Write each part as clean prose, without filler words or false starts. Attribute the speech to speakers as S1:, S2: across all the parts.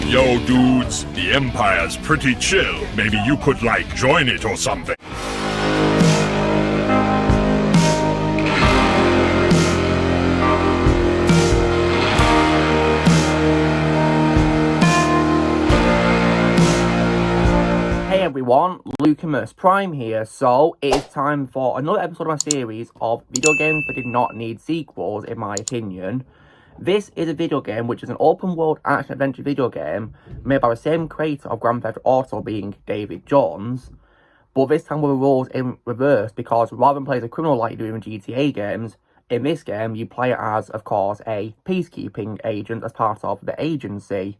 S1: Yo, dudes, the Empire's pretty chill. Maybe you could, like, join it or something.
S2: Hey everyone, Lucamus Prime here. So, it is time for another episode of my series of video games that did not need sequels, in my opinion. This is a video game which is an open world action adventure video game made by the same creator of Grand Theft Auto, being David Jones, but this time with the rules in reverse, because rather than play as a criminal like you do in GTA games, in this game you play as, of course, a peacekeeping agent as part of the agency.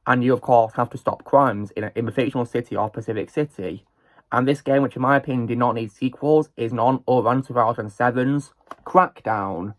S2: And you, of course, have to stop crimes in the fictional city of Pacific City. And this game, which in my opinion did not need sequels, is none other than 2007's Crackdown.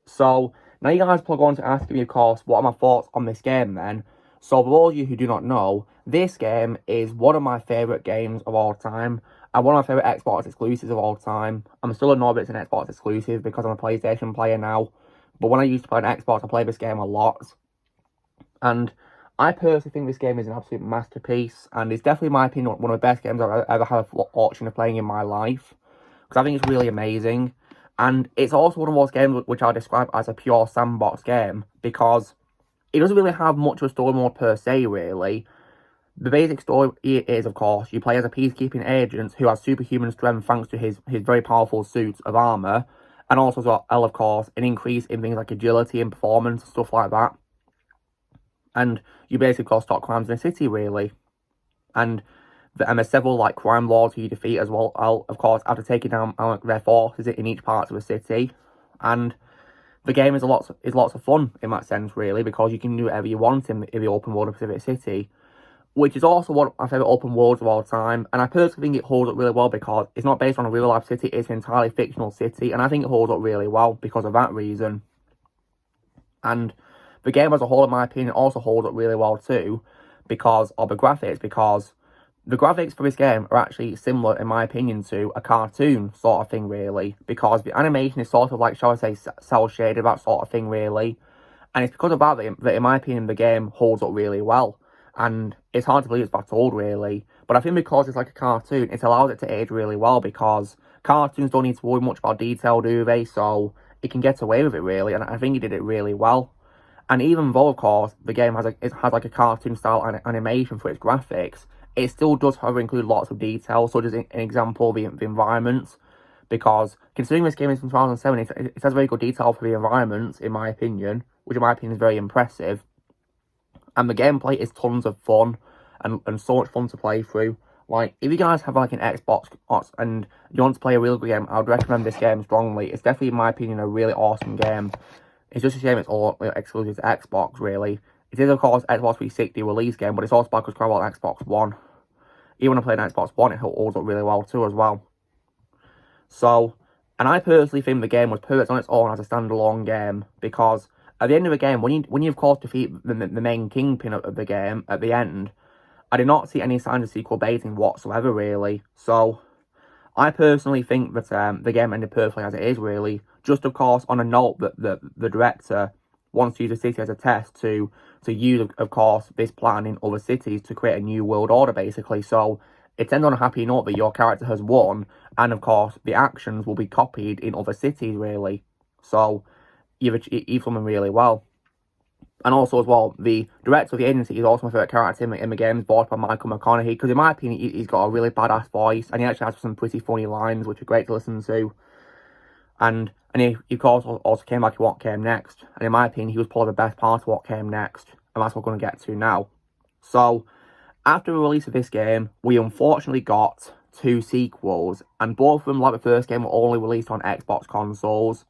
S2: So, now you guys are going to ask me, of course, what are my thoughts on this game then? So, for those of you who do not know, this game is one of my favourite games of all time, and one of my favourite Xbox exclusives of all time. I'm still annoyed that it's an Xbox exclusive because I'm a PlayStation player now, but when I used to play an Xbox, I played this game a lot. And I personally think this game is an absolute masterpiece, and it's definitely, in my opinion, one of the best games I've ever had the fortune of playing in my life, because I think it's really amazing. And it's also one of those games which I describe as a pure sandbox game, because it doesn't really have much of a story mode per se, really. The basic story is, of course, you play as a peacekeeping agent who has superhuman strength thanks to his very powerful suits of armour, and also, as well, of course, an increase in things like agility and performance, stuff like that. And you basically got to stop crimes in the city, really. And there's several, like, crime lords who you defeat as well, of course, after taking down their forces in each part of the city. And the game is lots of fun in that sense, really, because you can do whatever you want in the open world of Pacific City, which is also one of my favourite open worlds of all time. And I personally think it holds up really well because it's not based on a real-life city, it's an entirely fictional city, and I think it holds up really well because of that reason. And the game as a whole, in my opinion, also holds up really well too, because of the graphics, because the graphics for this game are actually similar, in my opinion, to a cartoon sort of thing, really, because the animation is sort of like, shall I say, cel-shaded, that sort of thing, really, and it's because of that, in my opinion, the game holds up really well, and it's hard to believe it's that old, really, but I think because it's like a cartoon, it allows it to age really well, because cartoons don't need to worry much about detail, do they, so it can get away with it, really, and I think it did it really well. And even though, of course, the game has like a cartoon-style animation for its graphics, it still does, however, include lots of detail, such as, an example, the environments. Because, considering this game is from 2007, it has very good detail for the environments, in my opinion, which in my opinion is very impressive. And the gameplay is tons of fun, and so much fun to play through. Like, if you guys have, like, an Xbox and you want to play a real good game, I would recommend this game strongly. It's definitely, in my opinion, a really awesome game. It's just a shame it's all exclusive to Xbox, really. It is, of course, Xbox 360 release game, but it's also backwards compatible on Xbox One. Even when I play on Xbox One, it holds up really well too, as well. So, and I personally think the game was perfect on its own as a standalone game, because at the end of the game, when you of course defeat the main kingpin of the game at the end, I did not see any signs of sequel baiting whatsoever, really. So, I personally think that the game ended perfectly as it is, really. Just, of course, on a note that the director wants to use the city as a test to use, of course, this plan in other cities to create a new world order, basically. So, it ends on a happy note that your character has won, and, of course, the actions will be copied in other cities, really. So, you've done really well. And also, as well, the director of the agency is also my favourite character in the game, voiced by Michael McConaughey, because in my opinion, he's got a really badass voice, and he actually has some pretty funny lines, which are great to listen to. And he, of course, also came back to what came next, and in my opinion, he was probably the best part of what came next, and that's what we're going to get to now. So, after the release of this game, we unfortunately got 2 sequels, and both of them, like the first game, were only released on Xbox consoles.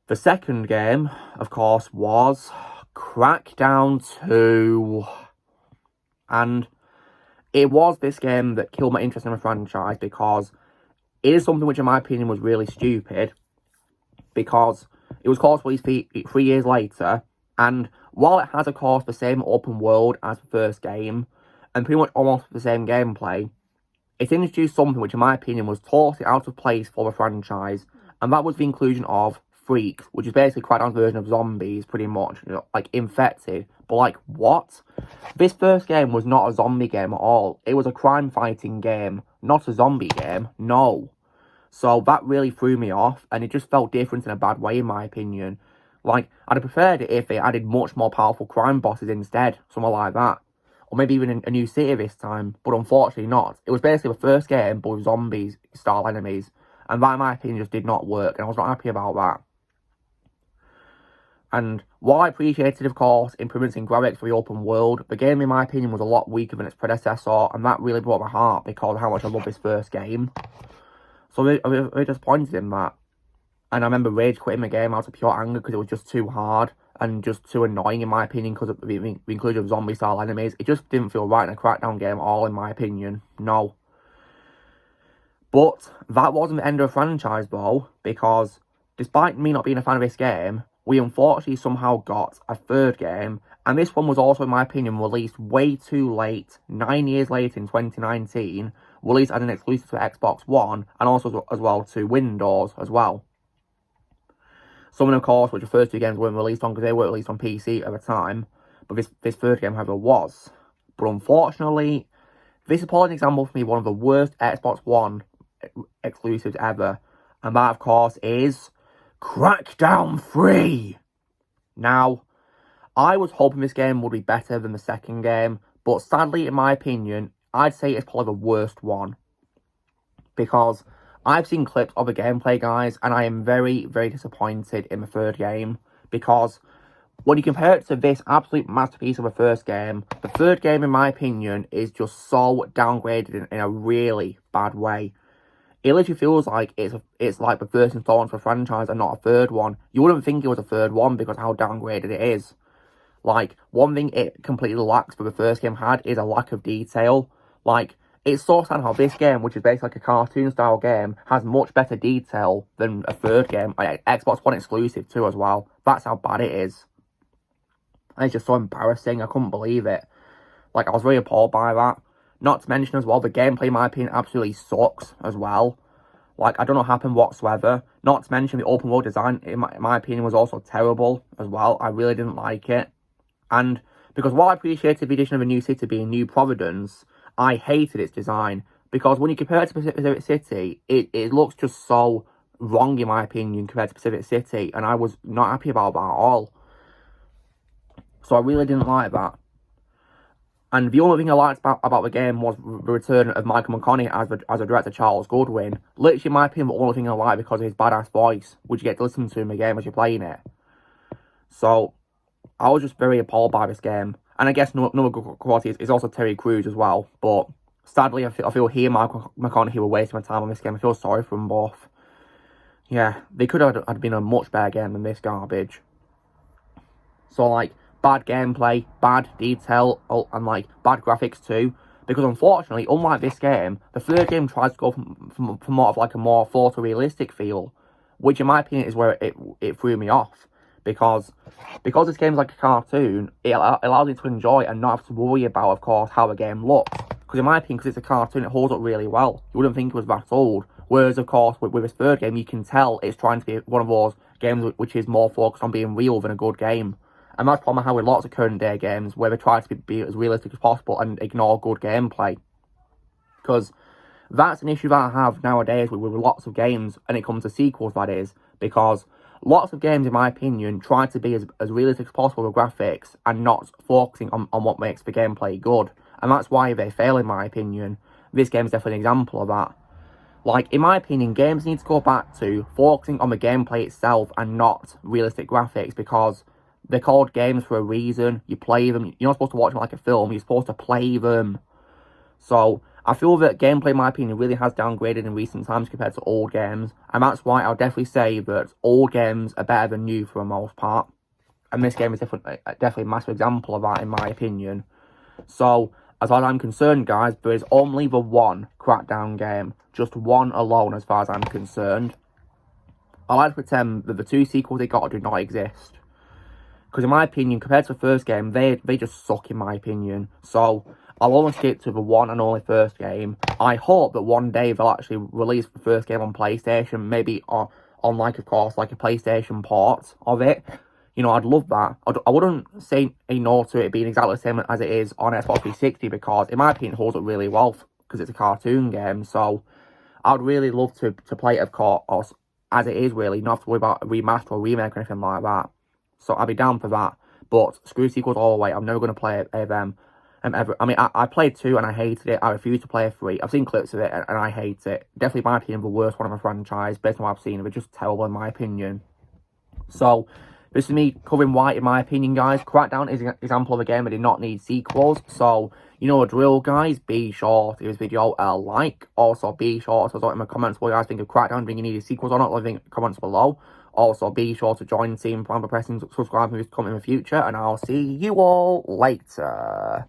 S2: The second game, of course, was Crackdown 2, and it was this game that killed my interest in the franchise, because it is something which, in my opinion, was really stupid, because it was, of course, released 3 years later, and while it has, of course, the same open world as the first game, and pretty much almost the same gameplay, it introduced something which, in my opinion, was totally out of place for the franchise, and that was the inclusion of freaks, which is basically Crackdown's version of zombies, pretty much, you know, like infected. But like, what? This first game was not a zombie game at all. It was a crime-fighting game, not a zombie game, no. So that really threw me off, and it just felt different in a bad way, in my opinion. Like, I'd have preferred it if they added much more powerful crime bosses instead, something like that. Or maybe even a new city this time, but unfortunately not. It was basically the first game, but with zombies-style enemies. And that, in my opinion, just did not work, and I was not happy about that. And while I appreciated, of course, improvements in graphics for the open world, the game, in my opinion, was a lot weaker than its predecessor, and that really broke my heart because of how much I love this first game. So I was really disappointed in that. And I remember rage quitting the game out of pure anger because it was just too hard and just too annoying, in my opinion, because of the inclusion of zombie-style enemies. It just didn't feel right in a Crackdown game at all, in my opinion. No. But that wasn't the end of the franchise, though, because despite me not being a fan of this game, we unfortunately somehow got a third game, and this one was also, in my opinion, released way too late, 9 years later in 2019, released as an exclusive to Xbox One, and also as well to Windows as well. Some of course, which the first two games weren't released on because they weren't released on PC at the time, but this third game, however, was. But unfortunately, this is probably an example for me, one of the worst Xbox One exclusives ever, and that, of course, is Crackdown 3! Now, I was hoping this game would be better than the second game, but sadly, in my opinion, I'd say it's probably the worst one. Because I've seen clips of the gameplay, guys, and I am very, very disappointed in the third game. Because when you compare it to this absolute masterpiece of the first game, the third game, in my opinion, is just so downgraded in a really bad way. It literally feels like it's like the first installment for a franchise and not a third one. You wouldn't think it was a third one because of how downgraded it is. Like, one thing it completely lacks that the first game had is a lack of detail. Like, it's so sad how this game, which is basically like a cartoon-style game, has much better detail than a third game. Like, Xbox One exclusive too as well. That's how bad it is. And it's just so embarrassing. I couldn't believe it. Like, I was really appalled by that. Not to mention as well, the gameplay, in my opinion, absolutely sucks as well. Like, I don't know what happened whatsoever. Not to mention the open world design, in my opinion, was also terrible as well. I really didn't like it. And because while I appreciated the addition of a new city being New Providence, I hated its design. Because when you compare it to Pacific City, it looks just so wrong, in my opinion, compared to Pacific City. And I was not happy about that at all. So I really didn't like that. And the only thing I liked about the game was the return of Michael McConaughey as a director, Charles Goodwin. Literally, in my opinion, the only thing I like because of his badass voice, which you get to listen to in the game as you're playing it. So, I was just very appalled by this game. And I guess another good quality is also Terry Crews as well. But sadly, I feel he and Michael McConaughey were wasting my time on this game. I feel sorry for them both. Yeah, they could have been a much better game than this garbage. So, like, bad gameplay, bad detail, and, like, bad graphics too. Because, unfortunately, unlike this game, the third game tries to go from more of, like, a more photorealistic feel. Which, in my opinion, is where it threw me off. Because this game is like a cartoon, it allows you to enjoy and not have to worry about, of course, how the game looks. Because in my opinion, because it's a cartoon, it holds up really well. You wouldn't think it was that old. Whereas, of course, with this third game, you can tell it's trying to be one of those games which is more focused on being real than a good game. And that's probably how with lots of current day games, where they try to be as realistic as possible and ignore good gameplay. Because that's an issue that I have nowadays with lots of games, and it comes to sequels, that is. Because lots of games, in my opinion, try to be as realistic as possible with graphics and not focusing on what makes the gameplay good. And that's why they fail, in my opinion. This game is definitely an example of that. Like, in my opinion, games need to go back to focusing on the gameplay itself and not realistic graphics, because they're called games for a reason. You play them. You're not supposed to watch them like a film. You're supposed to play them. So, I feel that gameplay, in my opinion, really has downgraded in recent times compared to old games. And that's why I'll definitely say that old games are better than new for the most part. And this game is definitely a massive example of that, in my opinion. So, as far as I'm concerned, guys, there is only the one Crackdown game. Just one alone, as far as I'm concerned. I like to pretend that the two sequels they got do not exist. Because in my opinion, compared to the first game, they just suck, in my opinion. So, I'll only stick to the one and only first game. I hope that one day they'll actually release the first game on PlayStation. Maybe on like, of course, like a PlayStation port of it. You know, I'd love that. I wouldn't say a no to it being exactly the same as it is on Xbox 360 because, in my opinion, it holds up really well because it's a cartoon game. So, I'd really love to play it, of course, as it is, really. Not have to worry about a remaster or remake or anything like that. So, I'd be down for that. But screw sequels all the way. I'm never going to play it ever. I mean, I played 2 and I hated it. I refuse to play 3. I've seen clips of it and I hate it. Definitely, in my opinion, the worst one of a franchise, based on what I've seen. It's just terrible, in my opinion. So, this is me covering why, in my opinion, guys. Crackdown is an example of a game that did not need sequels. So, you know the drill, guys. Be sure to give this video a like. Also, be sure to talk in the comments what you guys think of Crackdown. Do you need sequels or not? Leave in the comments below. Also, be sure to join the team by pressing subscribe and come in the future. And I'll see you all later.